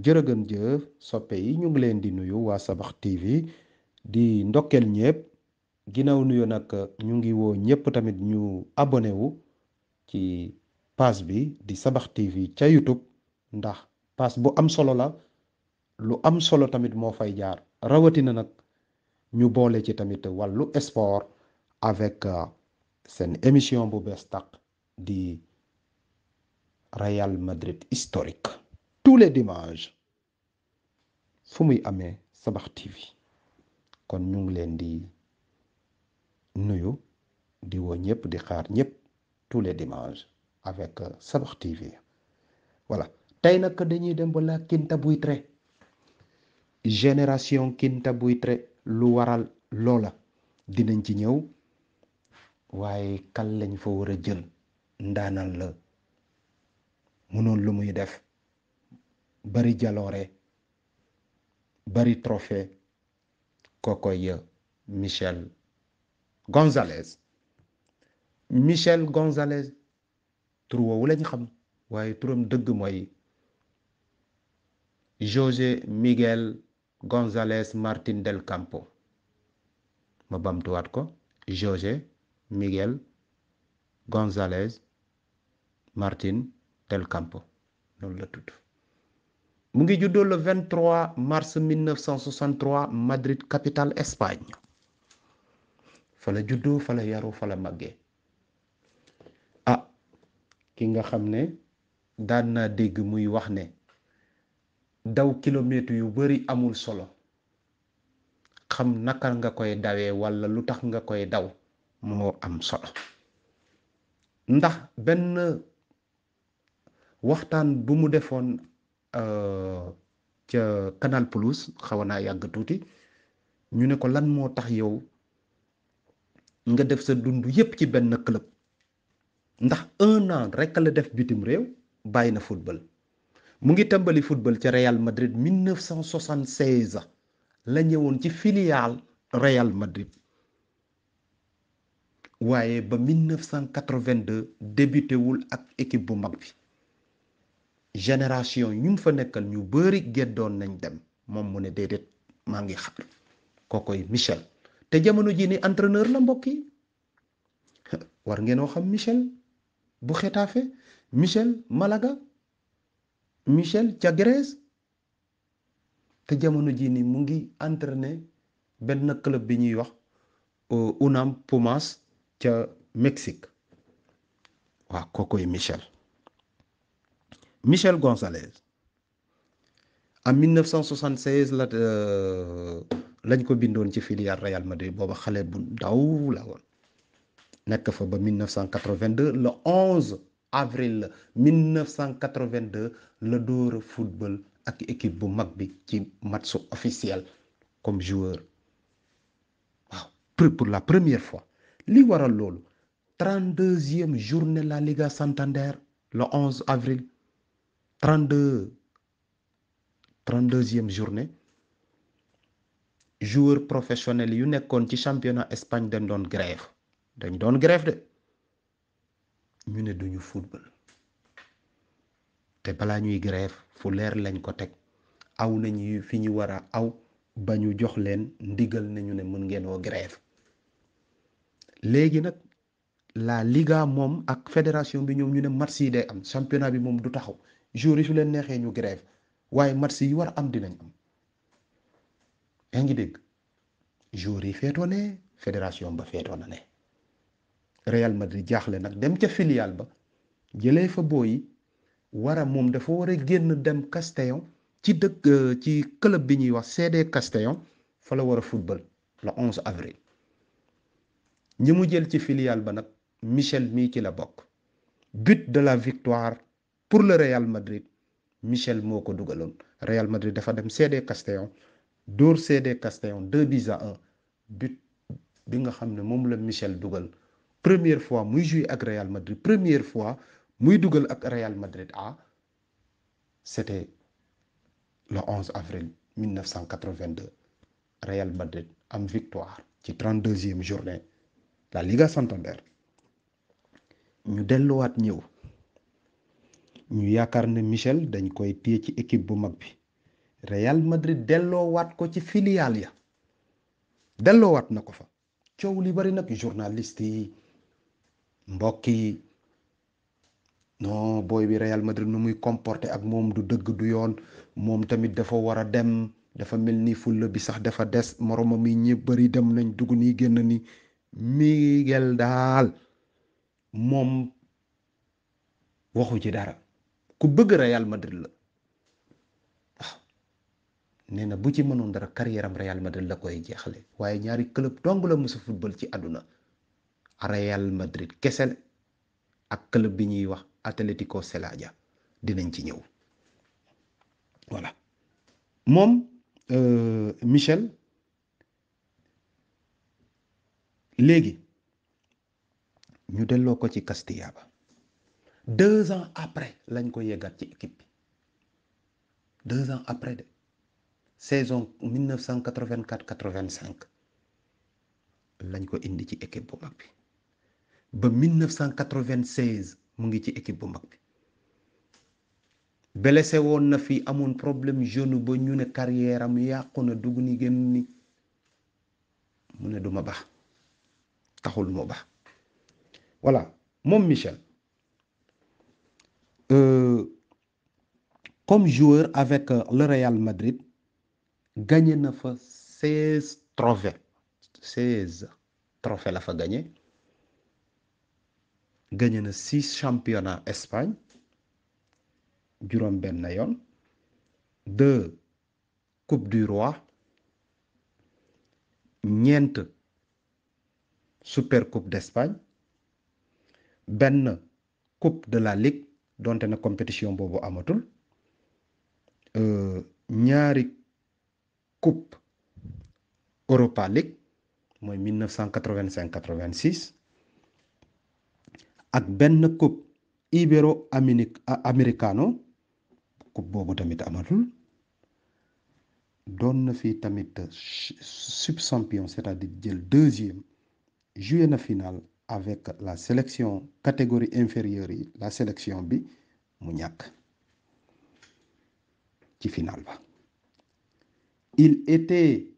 jërëgën jëf soppe yi ñu ngi leen di nuyu waa Sabax TV di ndokkeel ñépp ginnaaw nuyu nag ñu ngi woo ñépp tamit ñu abonné wu ci page bi di Sabax TV ca YouTube ndax page bu am solo la lu am solo tamit moo fay jaar rawatina nag ñu boole ci tamit wàllu sport avec seen émission bu bees tàq di Real Madrid historique tous les dimanches fu muy amee Sabax TV kon ñu ngi leen di nuyu di woo ñëpp di xaar ñëpp tous les dimanches avec Sabax TV voilà tey nag dañuy dem ba la Quinta Buitre génération Quinta Buitre lu waral loola dinañ ci ñëw waaye kan lañ fa war a jël ndaanal la mënoon lu muy def bari jaloore bari trophée kookoy Michel Gonzalez tur woowu lañ xam waaye turam dëgg mooy José Miguel González Martín del Campo ma bamtuwaat ko José Miguel González Martín del Campo noonu la tudd mu ngi juddoo le 23 mars 1963 Madrid capitale Espagne fa la juddoo fa la yaru fa la màggee ki nga xam ne daan naa dégg muy wax ne daw kilomètre yu bari amul solo xam naka nga koy dawee walla lu tax nga koy daw moo am solo ndax benn waxtaan bu mu defoon ca Canal Plus xaw naa yàgg tuuti ñu ne ko lan moo tax yow nga def sa dund yépp ci benn club ndax 1 an rekk la def bitim réew bàyyi na football mu ngi tàmbali football ca Real Madrid 1976 la ñëwoon ci filiale Real Madrid waaye ba 1982 débuté wul ak équipe bu mag bi génération ñu mu fa nekkal ñu bari geddoon nañ dem moom mu ne déedéet maa ngi xaar kookoy Michel te jamono ji ni entraîneur la mbokk yi war ngeenoo xam Michel bu Getafe Michel Malaga Michel ca Grèce te jamono ji ni mu ngi entraîné benn club bi ñuy wax UNAM Pumas ca Mexique waaw kookoy Michel González en 1976 lañ ko bindoon ci filiale Real Madrid booba xale bu ndaw la woon nekk fa ba 1982 le 11 avril 1982 la door a football ak équipe bu mag bi ci match officiel comme joueur waaw pour la première fois li waral loolu 32e journée la Liga Santander le 11 avril 32e journée joueur professionnel yu nekkoon ci championnat Espagne dañ doon grève de ñu ne duñu football te balaa ñuy grève fu leer lañ ko teg aw nañu fi ñu war a aw ba ñu jox leen ndigal nañu ne mën ngeen woo grève léegi nag la Liga moom ak fédération bi ñoom ñu ne match yi day am championnat bi moom du taxaw jour yi su leen neexee ñu grève waaye match yi war a am dinañ am yaa ngi dégg jour yi feetoo ne fédération ba feetoo na ne Real Madrid jaaxle nag dem ca filiale ba jëlee fa booyi moom dafa war a génn dem Castellón ci club bi ñuy wax CD Castellón fa la war a football le 11 avril ñi mu jël ci filiale ba nag Michel mii ci la bokk but de la victoire pour le Real Madrid Michel moo ko dugaloon Real Madrid dafa dem CD Castellón dóor CD Castellón 2-1 but bi nga xam ne moom la Michel dugal première fois muy jouer ak Real Madrid première fois muy dugal ak Real Madrid c'était le 11 avril 1982 Real Madrid am victoire ci 32e journée la Liga Santander ñu delluwaat ñëw ñu yaakaar ne Michel dañ koy téye ci équipe bu mag bi Real Madrid delloowaat ko ci filiale ya delloowaat na ko fa coow li bari nag journaliste yi mbokk yi non booy bi Real Madrid nu muy comporté ak moom du dëgg du yoon moom tamit dafa war a dem dafa mel ni fulla bi sax dafa des moromam yi ñëpp bari dem nañ dugg nii génn ni Miguel daal moom waxu ci dara ku bëgg Real Madrid la waaw nee na bu ci mënoon dara carrière am Real Madrid la koy jeexale waaye ñaari club dong la mësa football ci àdduna Real Madrid kese ak club bi ñuy wax Atlético Celaya dinañ ci ñëw voilà moom Michel léegi ñu delloo ko ci Castilla ba 2 ans après lañ ko yeggaat ci équipe bi 2 ans après de saison 1984-85 lañ ko indi ci équipe bu mag bi ba 1996 mu ngi ci équipe bu mag bi blessé woon na fi amoon problème genou ba ñu ne carrière am yàqu na dugg ni génn ni mu ne duma baax taxul mu baax voilà moom Michel comme joueur avec le Real Madrid gagné na fa 16 trophées la fa gagné na 6 championnats Espagne juróom benn yoon 2 coupe du roi ñeent super coupe d'Espagne benn coupe de la ligue donte na compétition boobu amatul ñaari coupe Europa League mooy 1985-86 ak benn coupe Ibero-Americano coupe boobu tamit amatul doon na fi tamit subchampion c'est-à-dire jël deuxième joué na finale avec la sélection catégorie inférieure yi la sélection bi mu ñàkk ci finale ba il était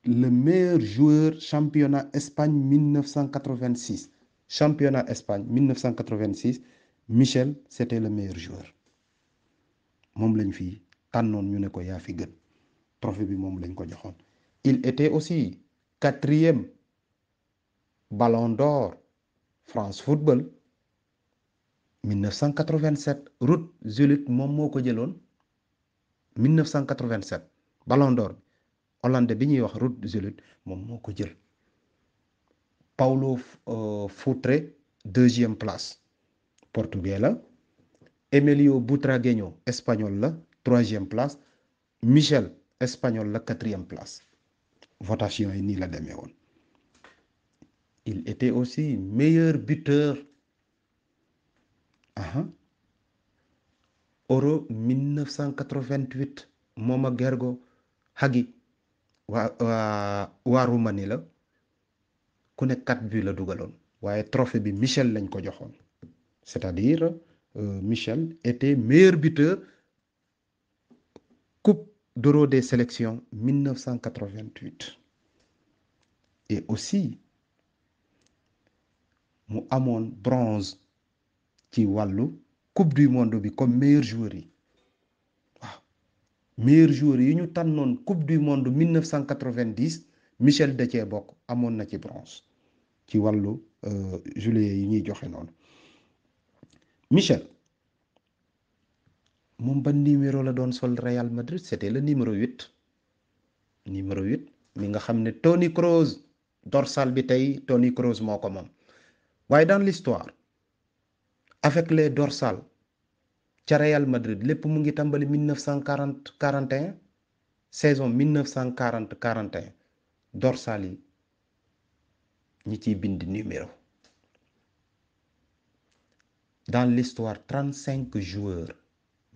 le meilleur joueur championnat Espagne 1986 championnat Espagne 1986 Michel c'était le meilleur joueur moom lañ fi tànnoon ñu ne ko yaa fi gën trophée bi moom lañ ko joxoon il était aussi 4e Ballon d'Or France Football 1987 Ruud Gullit moom moo ko jëloon 1987 Ballon d'Or hollandais bi ñuy wax Ruud Gullit moom moo ko jël Paulo Futre 2e place portugais la Emilio Butragueño espagnol la 3e place Michel espagnol la 4e place votation yi nii la demee woon il était aussi meilleur buteur Euro 1988 moom ak Gergo Hagi waa Roumanie la ku ne 4 buts la dugaloon waaye trophée bi Michel lañ ko joxoon c'est-à-dire Michel était meilleur buteur coupe d'Euro des sélections 1988 et aussi mu amoon bronze ci wàllu coupe du monde bi comme meilleur joueur yi waaw meilleur joueur yi ñu tànnoon coupe du monde 1990 Michel da cee bokk amoon na ci bronze ci wàllu juillet yi ñuy joxe noonu Michel moom ban numéro la doon sol Real Madrid c'était le numéro 8 mi nga xam ne Toni Kroos dorsal bi tey Toni Kroos moo ko moom waaye dans l'histoire avec les dorsales ca Real Madrid lépp mu ngi tàmbali 1940-41 saison 1940-41 dorsal yi ñi ciy bind numéro dans l'histoire 35 joueurs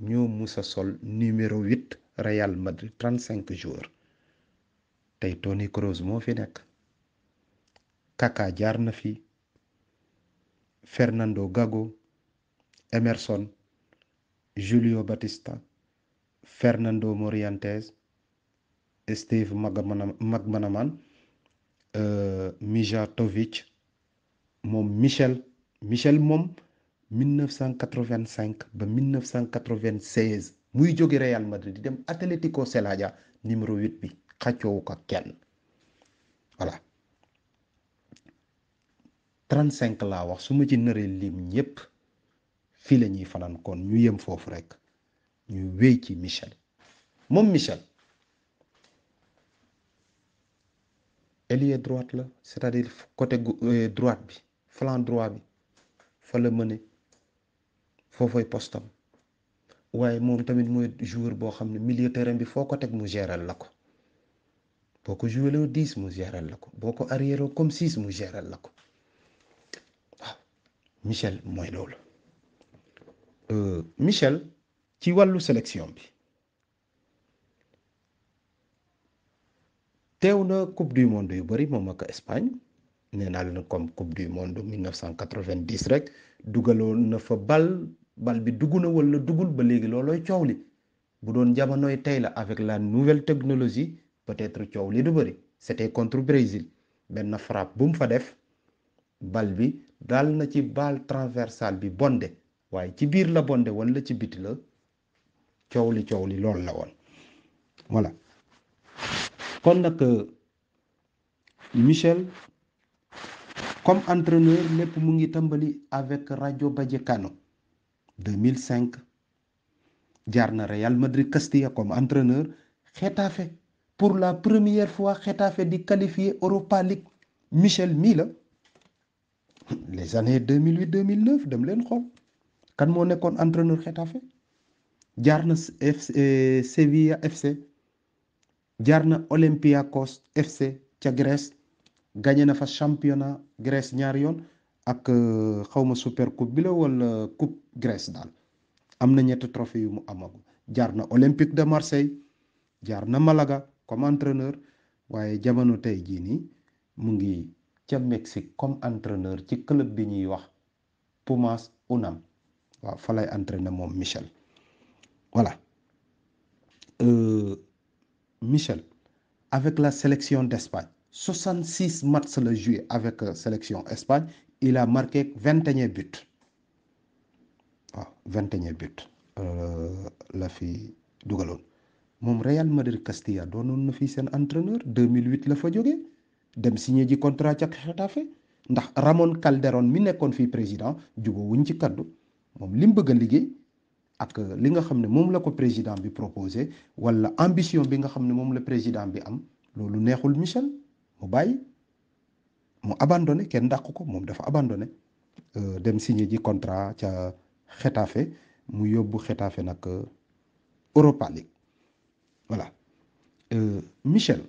ñoo musa sol numéro 8 Real Madrid 35 joueurs tey Toni Kroos moo fi nekk Kaka jaar na fi Fernando Gago Emerson Julio Batista Fernando Morientes, Steve McManaman, Mijatovic, moom Michel moom 1985 ba 1996 muy jóge Real Madrid di dem Atlético Celaya numéro 8 bi xàccoowu ko kenn voilà 35 laa wax su ma ci naree lim ñépp fii la ñuy fanaan kon ñu yem foofu rek ñu wéy ci Michel moom Michel ailier droite la c'est-à-dire côté droite bi flanc droit bi fa la mëne foofay postam waaye moom tamit mooy joueur boo xam ne milieu terrain bi foo ko teg mu géral la ko boo ko joué loo 10 mu géral la ko boo ko arrière comme 6 mu géral la ko waaw Michel mooy loolu Michel ci wàllu sélection bi teew na coupe du monde yu bari moom ak Espagne nee naa leen comme coupe du monde 1990 rek dugaloon na fa bal bi dugg na wala duggul ba léegi loolooy coow li bu doon jamonoy tey la avec la nouvelle technologie peut-être coow li du bëri c'était contre Brésil benn frappe bu mu fa def bal bi daal na ci balle transversale bi bonde waaye ci biir la bonde wala ci biti la coow li loolu la woon voilà kon nag Michel comme entraîneur lépp mu ngi tàmbali avec Rayo Vallecano 2005 jaar na Real Madrid Castilla comme entraîneur Getafe pour la première fois Getafe di qualifié Europa League Michel mii la les années 2008 2009 dem leen xool kan moo nekkoon entraîneur Getafe jaar na Sevilla FC jaar na Olympiakos FC ca Grèce gagné na fa championnat Grèce ñaari yoon ak xawma super coupe bi la wala coupe Grèce daal am na ñetti trophée yu mu amagu jaar na Olympique de Marseille jaar na Malaga comme entraîneur waaye jamono tey jii nii mu ngi ca Mexique comme entraîneur ci club bi ñuy wax Pumas UNAM waaw fa lay entraîner moom Michel voilà Michel avec la sélection d'Espagne 66 matchs la joué avec sélection Espagne il a marqué 21 buts waaw 21 buts la fi dugaloon moom Real Madrid Castilla doonoon na fii seen entraîneur 2008 la fa jógee dem signé ji contrat ca Getafe ndax Ramon Calderón mi nekkoon fii président jubóowuñ ci kaddu moom li mu bëgg a liggéey ak li nga xam ne moom la ko président bi proposé wala ambition bi nga xam ne moom la président bi am loolu neexul Michel mu bàyyi mu abandonné kenn dàq ko moom dafa abandonné dem signé ji contrat ca Getafe mu yóbbu Getafe nag Europa League voilà Michel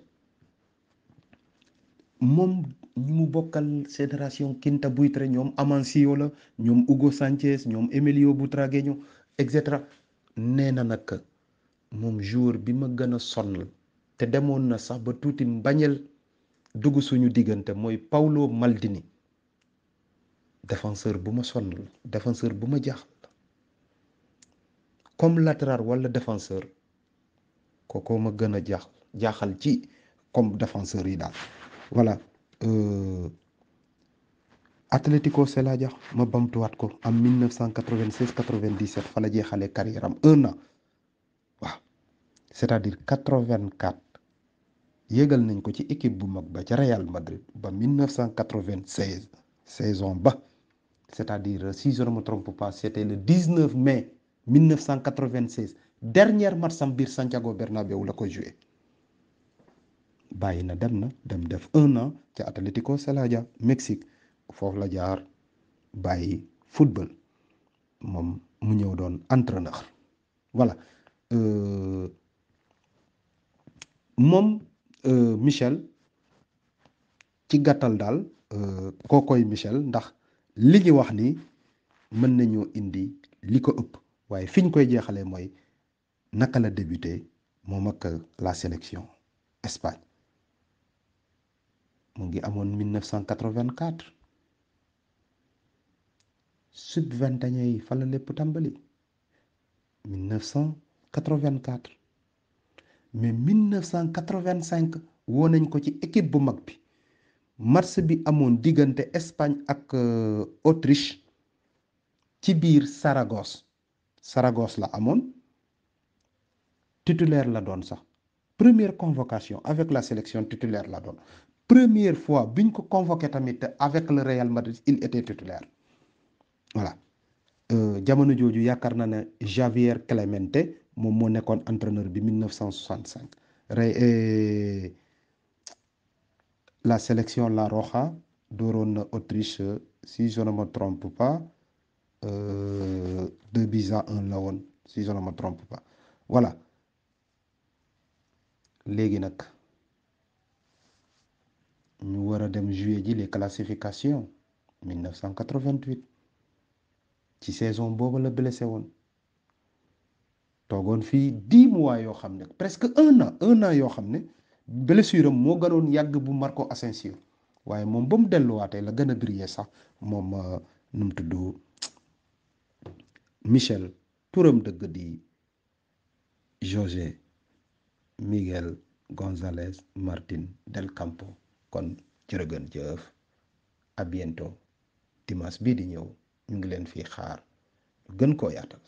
moom ñi mu bokkal génération Quinta Buitre ñoom Amancio la ñoom Hugo Sánchez ñoom Emilio Butragueño et cetera nee na nag moom joueur bi ma gën a sonal te demoon na sax ba tuuti mbañeel dugg suñu diggante mooy Paulo Maldini défenseur bu ma sonal défenseur bu ma jaaxal comme latéral wala défenseur kookoo ma gën a jaaxal ci comme défenseur yi daal voilà Atlético Celaya ma bamtuwaat ko en 1996 97 fa la jeexalee carrière am 1 an waaw c'est-à-dire 84 yéegal nañ ko ci équipe bu mag ba ca Real Madrid ba 1996 saison ba c'est-à-dire si je ne me trompe pas c'était le 19 mai 1996 dernier match am biir Santiago Bernabéu la ko joué bàyyi na dem def 1 an ca Atlético Celaya Mexique foofu la jaar bàyyi football moom mu ñëw doon entraîneur voilà moom Michel ci gàttal daal kookoy Michel ndax li ñu wax ni mën nañoo indi li ko ëpp waaye fi ñu koy jeexalee mooy naka la débuté moom ak la sélection Espagne mu ngi amoon 1984 sub 21 yi fa la lépp tàmbali 1900 84 mais 1985 woo nañ ko ci équipe bu mag bi match bi amoon diggante Espagne ak Autriche ci biir Saragosse la amoon titulaire la doon sax première convocation avec la sélection titulaire la doon première fois biñ ko convoqué tamit avec le Real Madrid il était titulaire voilà jamono jooju yaakaar naa ne Javier Clemente moom moo nekkoon entraîneur bi 1965 la sélection La Roja dooroon na Autriche si je ne me trompe pas 2-1 la woon si je ne me trompe pas voilà léegi nag ñu war a dem jouer ji les classifications 1988 ci saison boobu la blessé woon toogoon fii 10 mois yoo xam ne presque un an yoo xam ne blessure am moo gënoon yàgg bu Marco Asensio waaye moom ba mu delluwaatee la gën a briller sax moom nu mu tudd Michel turam dëgg di José Miguel González Martín del Campo kon jërëgën jëf à bientôt dimanche bii di ñëw ñu ngi leen fii xaar gën koo yaatal